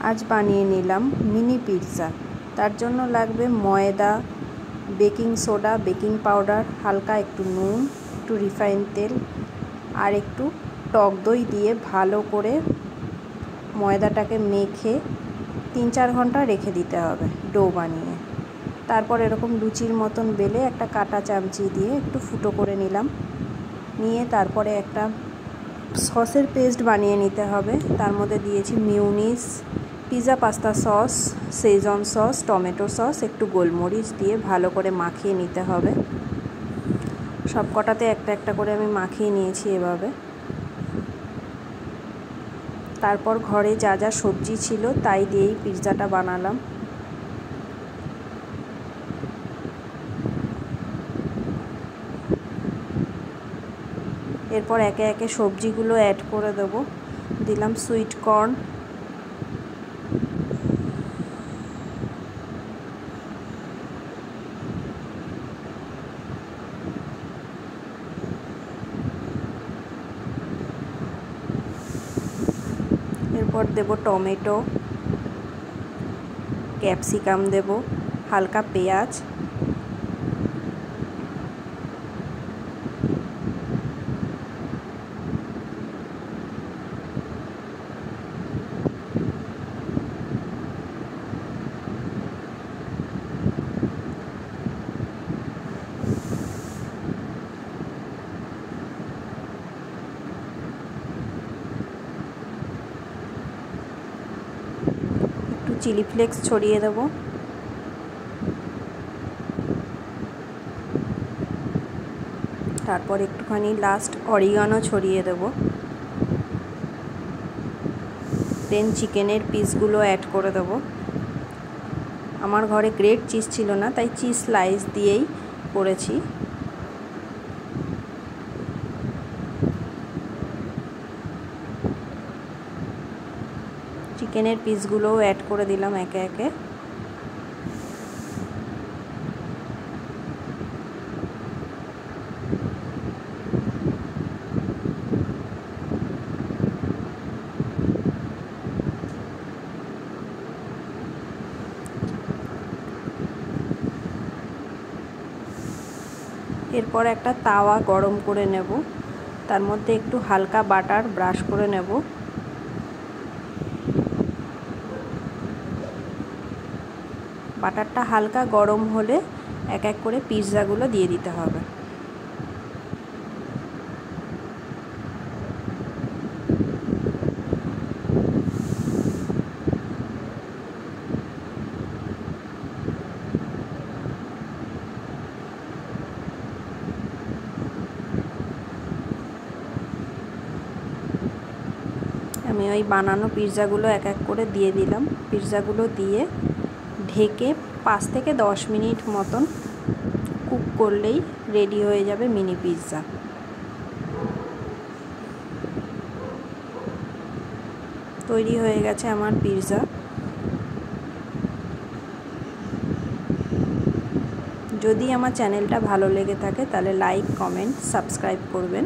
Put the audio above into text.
আজ বানিয়ে নিলাম মিনি পিৎজা। তার জন্য লাগবে ময়দা, বেকিং সোডা, বেকিং পাউডার, হালকা একটু নুন, একটু রিফাইন তেল আর একটু টক দই দিয়ে ভালো করে ময়দাটাকে মেখে 3-4 ঘন্টা রেখে দিতে হবে ডো বানিয়ে। তারপর এরকম লুচির মতন বেলে একটা কাঁটা চামচি দিয়ে একটু ফুটো করে নিলাম। নিয়ে তারপরে একটা সসের পেস্ট বানিয়ে নিতে হবে। তার মধ্যে দিয়েছি মিউনিস, pizza pasta sauce, Schezwan sauce, tomato sauce, একটু গোলমরিচ দিয়ে ভালো করে মাখিয়ে নিতে হবে। সব কটাতে একটা একটা করে আমি মাখিয়ে নিয়েছি এভাবে। তারপর ঘরে যা যা সবজি ছিল তাই দিয়েই পিৎজাটা বানালাম। এরপর একে একে সবজিগুলো অ্যাড করে দেবো। দিলাম সুইট কর্ন, এরপর দেব টমেটো, ক্যাপসিকাম দেব, হালকা পেঁয়াজ, চিলি ফ্লেক্স ছড়িয়ে দেব। তারপর একটুখানি লাস্ট অরিগানো ছড়িয়ে দেব। দেন চিকেনের পিসগুলো অ্যাড করে দেব। আমার ঘরে গ্রেট চিজ ছিল না, তাই চিজ স্লাইস দিয়েই করেছি। চিকেনের পিসগুলোও অ্যাড করে দিলাম একে একে। এরপর একটা তাওয়া গরম করে নেব। তার মধ্যে একটু হালকা বাটার ব্রাশ করে নেব। বাটারটা হালকা গরম হলে এক এক করে পিৎজাগুলো দিয়ে দিতে হবে। আমি ওই বানানো পিৎজাগুলো এক এক করে দিয়ে দিলাম। পিৎজাগুলো দিয়ে ঢেকে 5 থেকে 10 মিনিট মতন কুক করলেই রেডি হয়ে যাবে মিনি পিৎজা। তৈরি হয়ে গেছে আমার পিৎজা। যদি আমার চ্যানেলটা ভালো লেগে থাকে তাহলে লাইক, কমেন্ট, সাবস্ক্রাইব করবেন।